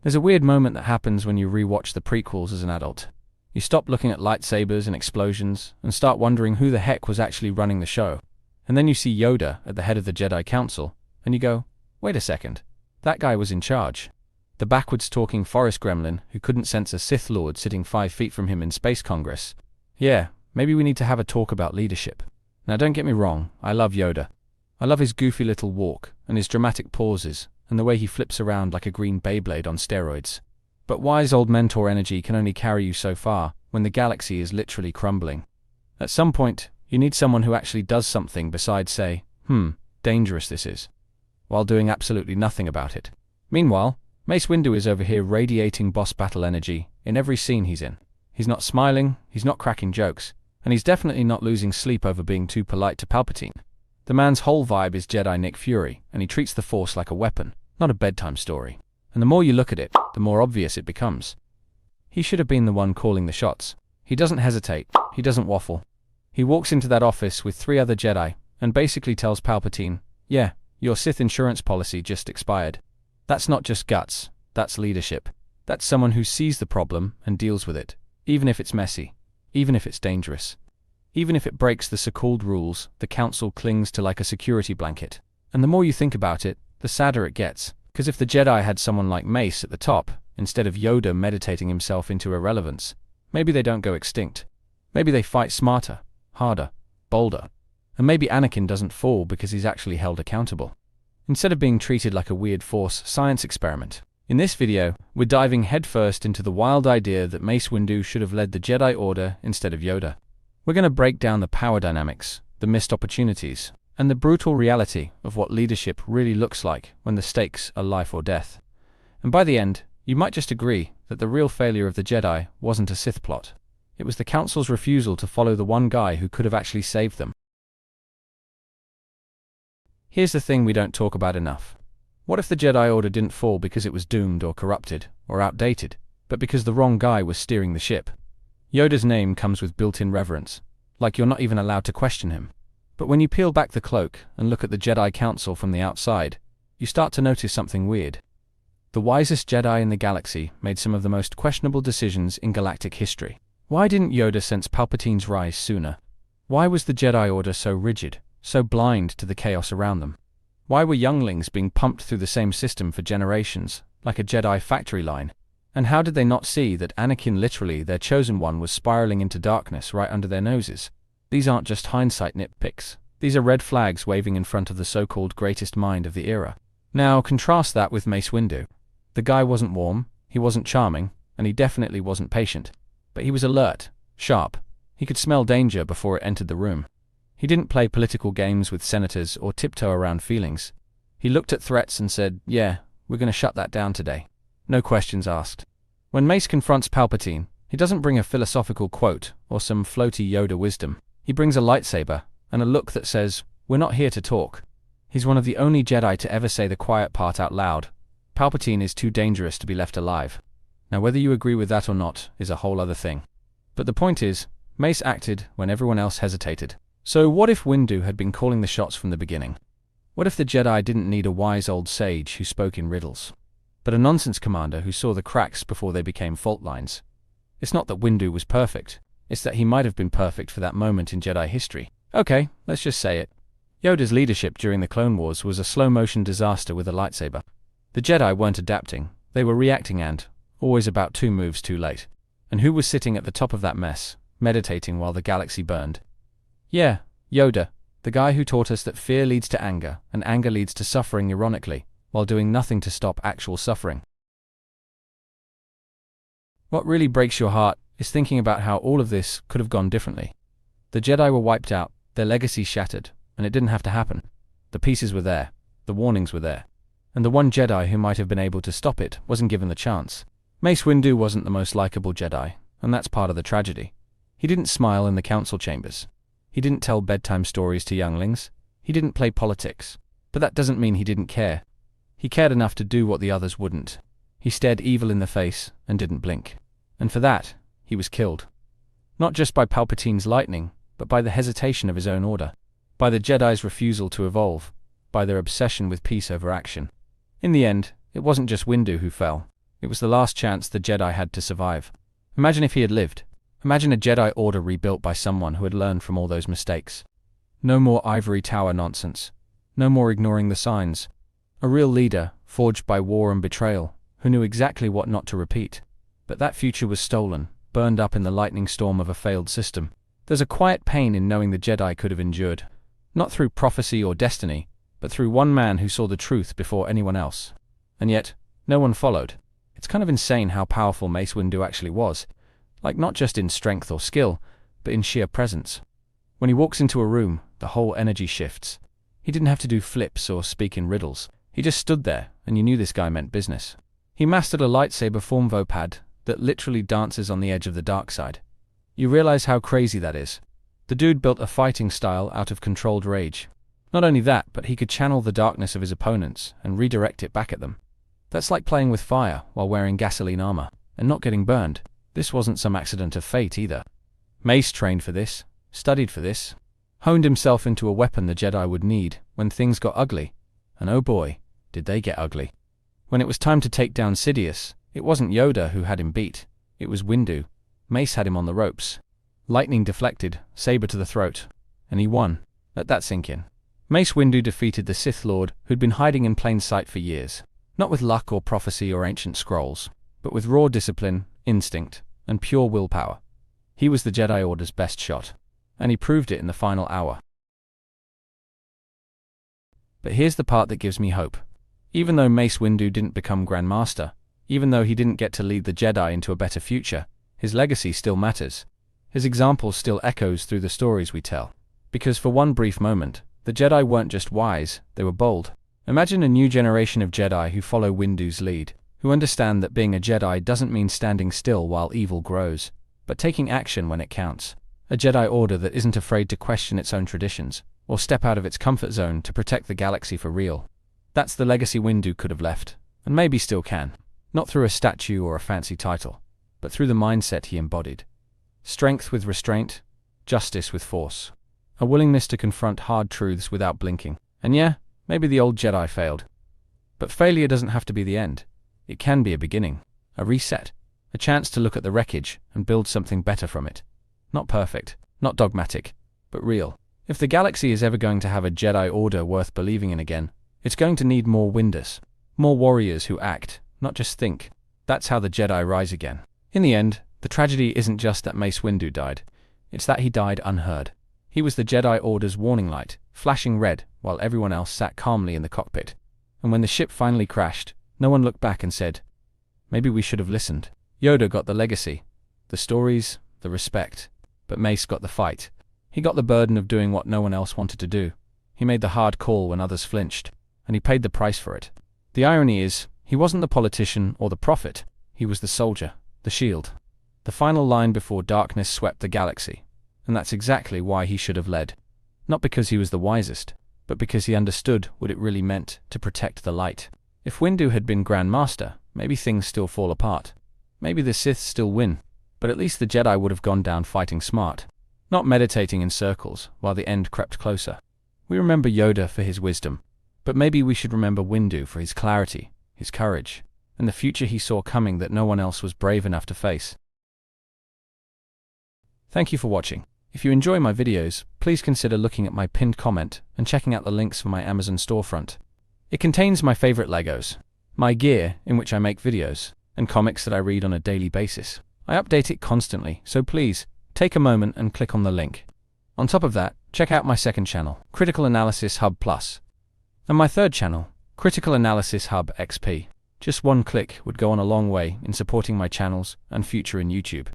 There's a weird moment that happens when you rewatch the prequels as an adult. You stop looking at lightsabers and explosions and start wondering who the heck was actually running the show. And then you see Yoda at the head of the Jedi Council, and you go, wait a second, that guy was in charge. The backwards-talking forest gremlin who couldn't sense a Sith Lord sitting 5 feet from him in Space Congress. Yeah, maybe we need to have a talk about leadership. Now don't get me wrong, I love Yoda. I love his goofy little walk and his dramatic pauses and the way he flips around like a green Beyblade on steroids. But wise old mentor energy can only carry you so far when the galaxy is literally crumbling. At some point, you need someone who actually does something besides say, dangerous this is, while doing absolutely nothing about it. Meanwhile, Mace Windu is over here radiating boss battle energy in every scene he's in. He's not smiling, he's not cracking jokes, and he's definitely not losing sleep over being too polite to Palpatine. The man's whole vibe is Jedi Nick Fury, and he treats the Force like a weapon, not a bedtime story. And the more you look at it, the more obvious it becomes. He should have been the one calling the shots. He doesn't hesitate, he doesn't waffle. He walks into that office with 3 other Jedi, and basically tells Palpatine, yeah, your Sith insurance policy just expired. That's not just guts, that's leadership. That's someone who sees the problem and deals with it, even if it's messy, even if it's dangerous. Even if it breaks the so-called rules, the Council clings to like a security blanket. And the more you think about it, the sadder it gets. Because if the Jedi had someone like Mace at the top, instead of Yoda meditating himself into irrelevance, maybe they don't go extinct. Maybe they fight smarter, harder, bolder. And maybe Anakin doesn't fall because he's actually held accountable, instead of being treated like a weird Force science experiment. In this video, we're diving headfirst into the wild idea that Mace Windu should have led the Jedi Order instead of Yoda. We're going to break down the power dynamics, the missed opportunities, and the brutal reality of what leadership really looks like when the stakes are life or death. And by the end, you might just agree that the real failure of the Jedi wasn't a Sith plot. It was the Council's refusal to follow the one guy who could have actually saved them. Here's the thing we don't talk about enough. What if the Jedi Order didn't fall because it was doomed or corrupted or outdated, but because the wrong guy was steering the ship? Yoda's name comes with built-in reverence, like you're not even allowed to question him. But when you peel back the cloak and look at the Jedi Council from the outside, you start to notice something weird. The wisest Jedi in the galaxy made some of the most questionable decisions in galactic history. Why didn't Yoda sense Palpatine's rise sooner? Why was the Jedi Order so rigid, so blind to the chaos around them? Why were younglings being pumped through the same system for generations, like a Jedi factory line? And how did they not see that Anakin, literally their chosen one, was spiraling into darkness right under their noses? These aren't just hindsight nitpicks. These are red flags waving in front of the so-called greatest mind of the era. Now, contrast that with Mace Windu. The guy wasn't warm, he wasn't charming, and he definitely wasn't patient. But he was alert, sharp. He could smell danger before it entered the room. He didn't play political games with senators or tiptoe around feelings. He looked at threats and said, yeah, we're going to shut that down today. No questions asked. When Mace confronts Palpatine, he doesn't bring a philosophical quote or some floaty Yoda wisdom. He brings a lightsaber and a look that says, we're not here to talk. He's one of the only Jedi to ever say the quiet part out loud. Palpatine is too dangerous to be left alive. Now whether you agree with that or not is a whole other thing. But the point is, Mace acted when everyone else hesitated. So what if Windu had been calling the shots from the beginning? What if the Jedi didn't need a wise old sage who spoke in riddles, but a nonsense commander who saw the cracks before they became fault lines? It's not that Windu was perfect, it's that he might have been perfect for that moment in Jedi history. Okay, let's just say it. Yoda's leadership during the Clone Wars was a slow-motion disaster with a lightsaber. The Jedi weren't adapting, they were reacting and, always about 2 moves too late. And who was sitting at the top of that mess, meditating while the galaxy burned? Yeah, Yoda, the guy who taught us that fear leads to anger, and anger leads to suffering ironically, while doing nothing to stop actual suffering. What really breaks your heart is thinking about how all of this could have gone differently. The Jedi were wiped out, their legacy shattered, and it didn't have to happen. The pieces were there, the warnings were there, and the one Jedi who might have been able to stop it wasn't given the chance. Mace Windu wasn't the most likable Jedi, and that's part of the tragedy. He didn't smile in the council chambers. He didn't tell bedtime stories to younglings. He didn't play politics. But that doesn't mean he didn't care. He cared enough to do what the others wouldn't. He stared evil in the face and didn't blink. And for that, he was killed. Not just by Palpatine's lightning, but by the hesitation of his own order. By the Jedi's refusal to evolve. By their obsession with peace over action. In the end, it wasn't just Windu who fell. It was the last chance the Jedi had to survive. Imagine if he had lived. Imagine a Jedi Order rebuilt by someone who had learned from all those mistakes. No more ivory tower nonsense. No more ignoring the signs. A real leader, forged by war and betrayal, who knew exactly what not to repeat. But that future was stolen, burned up in the lightning storm of a failed system. There's a quiet pain in knowing the Jedi could have endured. Not through prophecy or destiny, but through one man who saw the truth before anyone else. And yet, no one followed. It's kind of insane how powerful Mace Windu actually was. Like not just in strength or skill, but in sheer presence. When he walks into a room, the whole energy shifts. He didn't have to do flips or speak in riddles. He just stood there, and you knew this guy meant business. He mastered a lightsaber form vopad that literally dances on the edge of the dark side. You realize how crazy that is. The dude built a fighting style out of controlled rage. Not only that, but he could channel the darkness of his opponents and redirect it back at them. That's like playing with fire while wearing gasoline armor and not getting burned. This wasn't some accident of fate either. Mace trained for this, studied for this, honed himself into a weapon the Jedi would need when things got ugly. And oh boy, did they get ugly. When it was time to take down Sidious, it wasn't Yoda who had him beat. It was Windu. Mace had him on the ropes. Lightning deflected, saber to the throat. And he won. Let that sink in. Mace Windu defeated the Sith Lord who'd been hiding in plain sight for years. Not with luck or prophecy or ancient scrolls, but with raw discipline, instinct, and pure willpower. He was the Jedi Order's best shot. And he proved it in the final hour. But here's the part that gives me hope. Even though Mace Windu didn't become Grandmaster, even though he didn't get to lead the Jedi into a better future, his legacy still matters. His example still echoes through the stories we tell. Because for one brief moment, the Jedi weren't just wise, they were bold. Imagine a new generation of Jedi who follow Windu's lead, who understand that being a Jedi doesn't mean standing still while evil grows, but taking action when it counts. A Jedi Order that isn't afraid to question its own traditions, or step out of its comfort zone to protect the galaxy for real. That's the legacy Windu could have left, and maybe still can. Not through a statue or a fancy title, but through the mindset he embodied. Strength with restraint, justice with force. A willingness to confront hard truths without blinking. And yeah, maybe the old Jedi failed. But failure doesn't have to be the end. It can be a beginning, a reset, a chance to look at the wreckage and build something better from it. Not perfect, not dogmatic, but real. If the galaxy is ever going to have a Jedi Order worth believing in again, it's going to need more Windus. More warriors who act, not just think. That's how the Jedi rise again. In the end, the tragedy isn't just that Mace Windu died. It's that he died unheard. He was the Jedi Order's warning light, flashing red, while everyone else sat calmly in the cockpit. And when the ship finally crashed, no one looked back and said, maybe we should have listened. Yoda got the legacy, the stories, the respect. But Mace got the fight. He got the burden of doing what no one else wanted to do. He made the hard call when others flinched, and he paid the price for it. The irony is, he wasn't the politician or the prophet. He was the soldier, the shield. The final line before darkness swept the galaxy. And that's exactly why he should have led. Not because he was the wisest, but because he understood what it really meant to protect the light. If Windu had been Grandmaster, maybe things still fall apart. Maybe the Sith still win. But at least the Jedi would have gone down fighting smart, not meditating in circles while the end crept closer. We remember Yoda for his wisdom, but maybe we should remember Windu for his clarity, his courage, and the future he saw coming that no one else was brave enough to face. Thank you for watching. If you enjoy my videos, please consider looking at my pinned comment and checking out the links for my Amazon storefront. It contains my favorite Legos, my gear in which I make videos, and comics that I read on a daily basis. I update it constantly, so please, take a moment and click on the link. On top of that, check out my second channel, Critical Analysis Hub Plus, and my third channel, Critical Analysis Hub XP. Just one click would go on a long way in supporting my channels and future in YouTube.